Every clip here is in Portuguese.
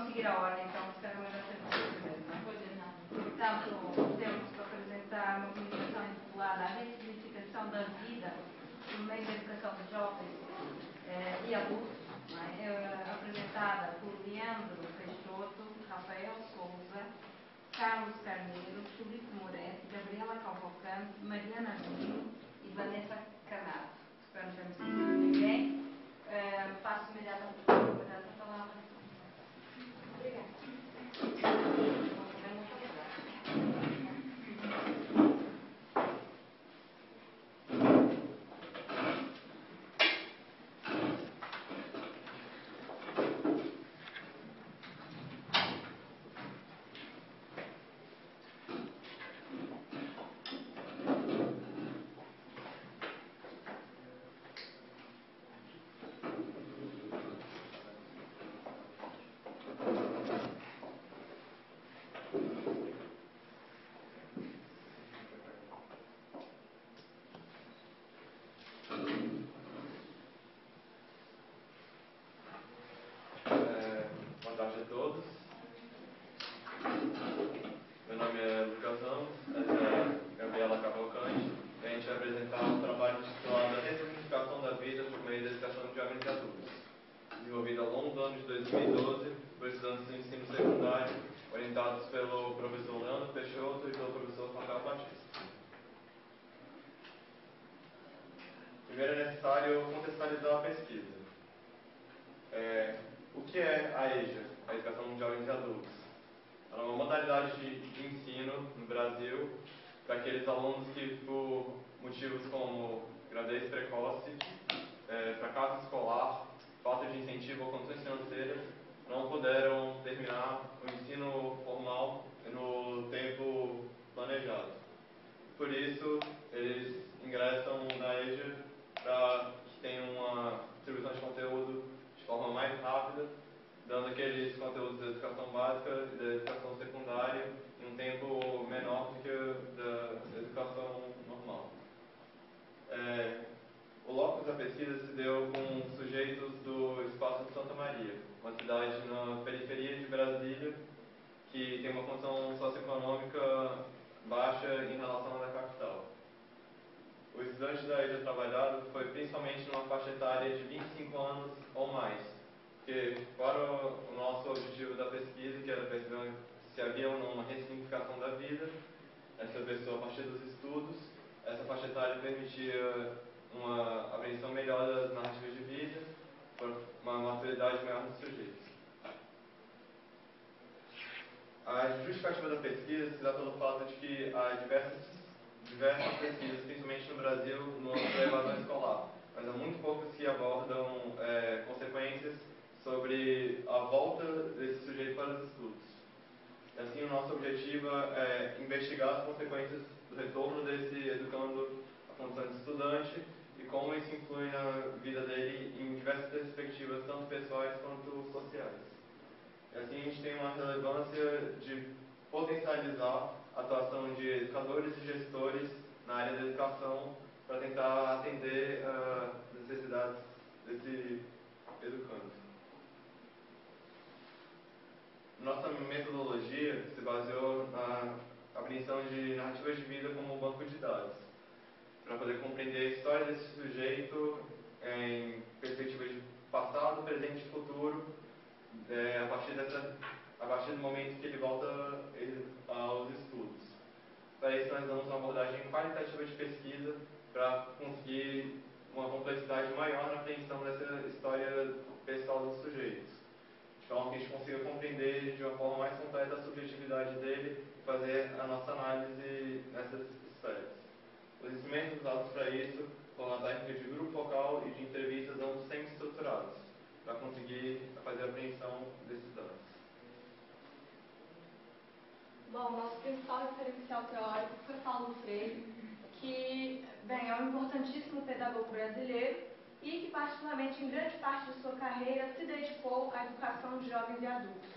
vamos seguir a ordem, então, espero melhor ser primeiro, não é? Portanto, temos para apresentar uma comunicação intitulada A Ressignificação da Vida por meio da educação de jovens e adultos, não é? Apresentada por Leandro Peixoto, Rafael Souza, Carlos Carneiro, Filipe Moretti, Gabriela Cavalcante, Mariana Rio e Vanessa Canato. Espero não ter esquecido ninguém. Passo imediatamente a palavra. Obrigada. Boa tarde a todos. Meu nome é Lucas Ramos, essa é a Gabriela Cavalcante e a gente vai apresentar um trabalho intitulado A Ressignificação da Vida por meio da educação de jovens e adultos, desenvolvido ao longo do ano de 2012 por estudantes do ensino secundário, orientados pelo professor Leandro Peixoto e pelo professor Rafael Batista. Primeiro é necessário contextualizar a pesquisa. O que é a EJA, a Educação de Jovens e Adultos? Ela é uma modalidade de ensino no Brasil para aqueles alunos que, por motivos como gravidez precoce, fracasso escolar, falta de incentivo ou condições financeiras, não puderam terminar o ensino formal no tempo planejado. Por isso, eles ingressam na EJA para que tenham uma distribuição de conteúdo de forma mais rápida, dando aqueles conteúdos da educação básica e da educação secundária em um tempo menor do que da educação normal. O locus da pesquisa se deu com sujeitos do Espaço de Santa Maria, uma cidade na periferia de Brasília, que tem uma condição socioeconômica baixa em relação à da capital. O estudante da EJA trabalhado foi principalmente numa faixa etária de 25 anos ou mais, porque para o nosso objetivo da pesquisa, que era perceber se havia ou não uma ressignificação da vida, essa pessoa, a partir dos estudos, essa faixa etária permitia uma apreensão melhor das narrativas de vida, uma maturidade maior dos sujeitos. A justificativa da pesquisa se dá pelo fato de que há diversas pesquisas, principalmente no Brasil, no âmbito da evasão escolar, mas há muito poucas que abordam consequências sobre a volta desse sujeito para os estudos. Assim, o nosso objetivo é investigar as consequências do retorno desse educando à condição de estudante e como isso influi na vida dele em diversas perspectivas, tanto pessoais quanto sociais. E assim, a gente tem uma relevância de potencializar a atuação de educadores e gestores na área da educação para tentar atender às necessidades desse educando. Nossa metodologia se baseou na apreensão de narrativas de vida como um banco de dados, para poder compreender a história desse sujeito em perspectiva de passado, presente e futuro, a partir do momento que ele volta aos estudos. Para isso, nós damos uma abordagem qualitativa de pesquisa para conseguir uma complexidade maior na apreensão dessa história pessoal dos sujeitos, de forma que a gente consiga compreender de uma forma mais completa a subjetividade dele e fazer a nossa análise nessas esferas. Os instrumentos usados para isso foram a técnica de grupo focal e de entrevistas, ambos semi-estruturados, para conseguir fazer a apreensão desses dados. Bom, nosso principal referencial teórico foi Paulo Freire, que, bem, é um importantíssimo pedagogo brasileiro e que, particularmente, em grande parte de sua carreira, se dedicou à educação de jovens e adultos.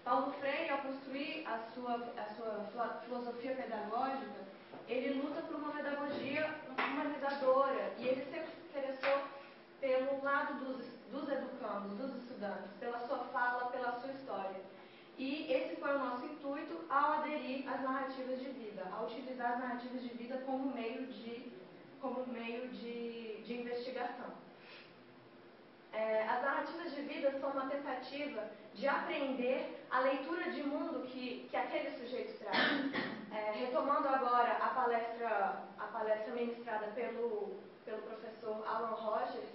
Paulo Freire, ao construir a sua filosofia pedagógica, ele luta por uma pedagogia humanizadora e ele sempre se interessou pelo lado dos educandos, dos estudantes, pela sua fala, pela sua história. as narrativas de vida, a utilizar as narrativas de vida como meio de investigação. As narrativas de vida são uma tentativa de aprender a leitura de mundo que aquele sujeito traz. Retomando agora a palestra ministrada pelo professor Alan Rogers,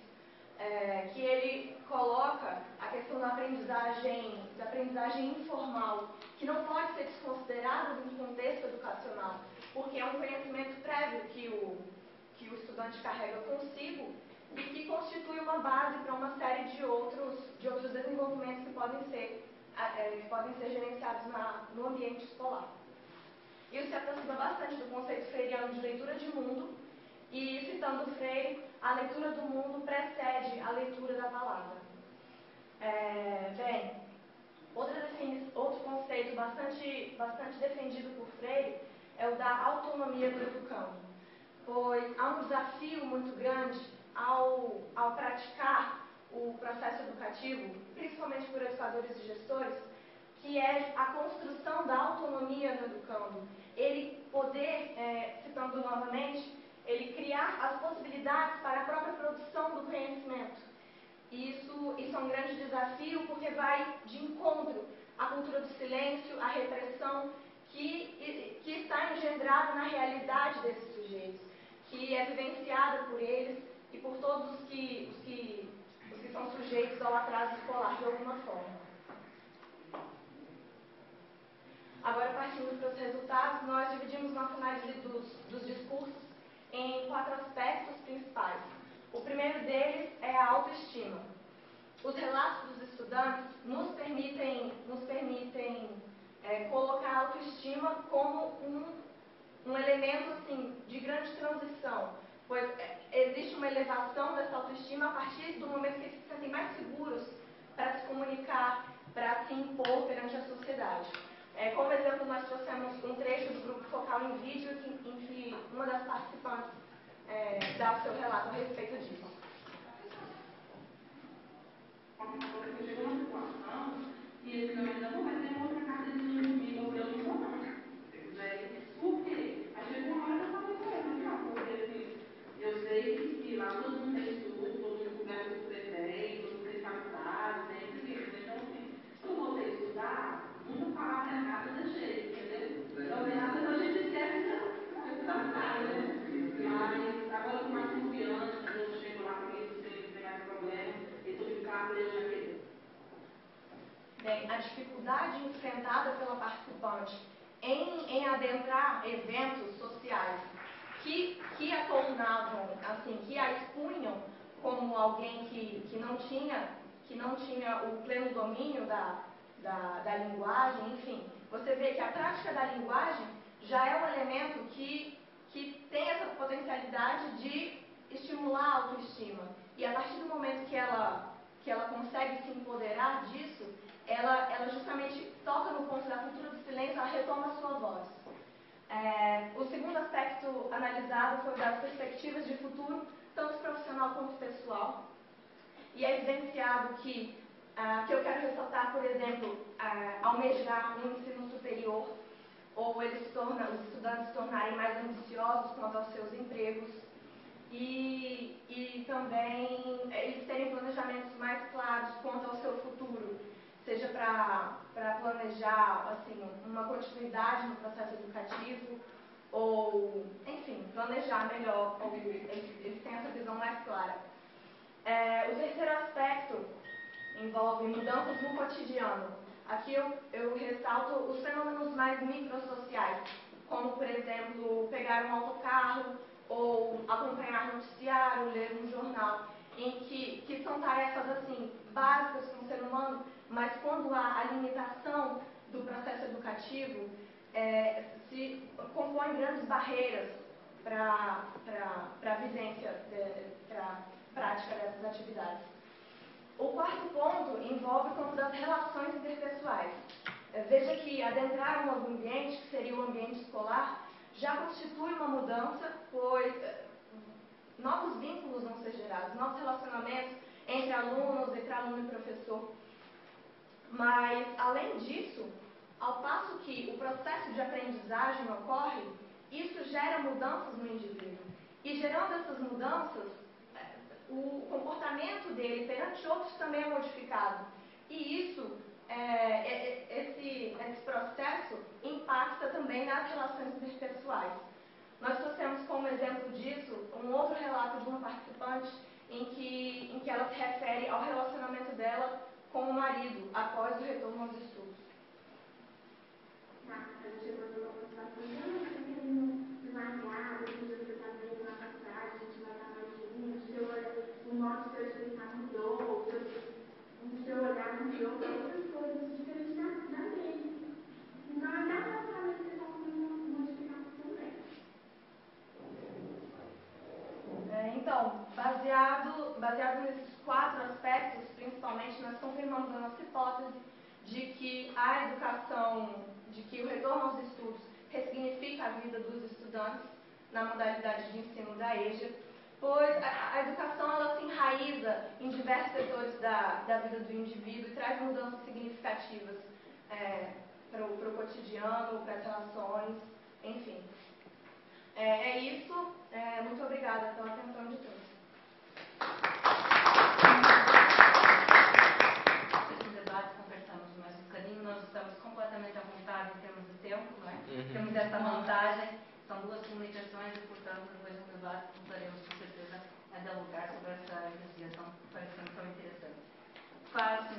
que ele coloca a questão da aprendizagem informal, que não pode ser desconsiderada no contexto educacional, porque é um conhecimento prévio que o estudante carrega consigo e que constitui uma base para uma série de outros desenvolvimentos que podem ser gerenciados no ambiente escolar. Isso se aproxima bastante do conceito freiriano de leitura de mundo, e, citando Freire, a leitura do mundo precede a leitura da palavra. Outro conceito bastante defendido por Freire é o da autonomia do educando, pois há um desafio muito grande ao praticar o processo educativo, principalmente por educadores e gestores, que é a construção da autonomia do educando. Ele poder, citando novamente, ele criar as possibilidades para a própria produção do conhecimento. Isso é um grande desafio, porque vai de encontro à cultura do silêncio, à repressão que está engendrada na realidade desses sujeitos, que é vivenciada por eles e por todos os que são sujeitos ao atraso escolar de alguma forma. Agora, partindo para os resultados, nós dividimos nossa análise dos discursos em 4 aspectos principais. O primeiro deles é a autoestima. Os relatos dos estudantes nos permitem colocar a autoestima como um elemento assim, de grande transição, pois existe uma elevação dessa autoestima a partir do momento que eles se sentem mais seguros para se comunicar, para se impor perante a sociedade. Como exemplo, nós trouxemos um trecho do grupo focal em vídeo em que uma das participantes dá o seu relato a respeito disso. Chegou uma situação e esse meu ainda não vai ter outra cartezinha comigo, eu não vou não. Por quê? Aí chegou uma hora que eu falei com ele, porque assim, eu sei que lá todo mundo tem estudo, todo mundo conversa com o prefeito, todo mundo tem faculdade, tem isso. Então, assim, se eu voltei a estudar, muita palavra errada eu deixei, entendeu? Então, às vezes a gente esquece que não sabe, né? Mas agora com mais confiança, quando eu chego lá com isso, sem mais problema, e tudo em casa, eu já queria. Bem, a dificuldade enfrentada pela participante em adentrar eventos sociais que a tornavam, assim, que a expunham como alguém que não tinha o pleno domínio da linguagem, enfim, você vê que a prática da linguagem já é um elemento que tem essa potencialidade de estimular a autoestima. E a partir do momento que ela consegue se empoderar disso, ela justamente toca no ponto da cultura do silêncio, ela retoma a sua voz. O segundo aspecto analisado foi das perspectivas de futuro, tanto profissional quanto pessoal. E é evidenciado que eu quero ressaltar, por exemplo, almejar um ensino superior, ou os estudantes se tornarem mais ambiciosos quanto aos seus empregos, e também eles terem planejamentos mais claros quanto ao seu futuro, seja para planejar assim, uma continuidade no processo educativo, ou, enfim, planejar melhor, ou eles têm essa visão mais clara. O terceiro aspecto envolve mudanças no cotidiano. Aqui eu ressalto os fenômenos mais microsociais, como, por exemplo, pegar um autocarro ou acompanhar noticiário, ler um jornal, em que são tarefas assim básicas para um ser humano, mas quando há a limitação do processo educativo, se compõem grandes barreiras para a vivência, para a prática dessas atividades. O quarto ponto envolve o campo das relações interpessoais. Veja que adentrar um novo ambiente, que seria o ambiente escolar, já constitui uma mudança, pois novos vínculos vão ser gerados, novos relacionamentos entre alunos, entre aluno e professor. Mas, além disso, Ao passo que o processo de aprendizagem ocorre, isso gera mudanças no indivíduo. E gerando essas mudanças, o comportamento dele perante outros também é modificado. E isso, esse processo impacta também nas relações interpessoais. Nós trouxemos como exemplo disso um outro relato de uma participante em que ela se refere ao relacionamento dela com o marido após o retorno aos estudos. A gente chegou numa situação que eu não sei me largar, a gente vai estar bem na faculdade, a gente vai estar mais juntos, o nosso seu expressar mudou, o seu olhar mudou para outras coisas diferentes da dele. Então, é naturalmente que está fazendo uma modificação também. Então, baseado nesses 4 aspectos, principalmente, nós confirmamos a nossa hipótese de que a educação, de que o retorno aos estudos ressignifica a vida dos estudantes na modalidade de ensino da EJA, pois a educação ela se enraiza em diversos setores da vida do indivíduo e traz mudanças significativas para o cotidiano, para as relações, enfim. É isso. Muito obrigada pela atenção de todos. Esse debate, conversamos mais um bocadinho, nós estamos completamente à vontade em termos de tempo, não é? Temos essa vantagem, são 2 comunicações e, portanto, depois do debate voltaremos com certeza a dialogar sobre essa investigação que parece tão interessante. Faz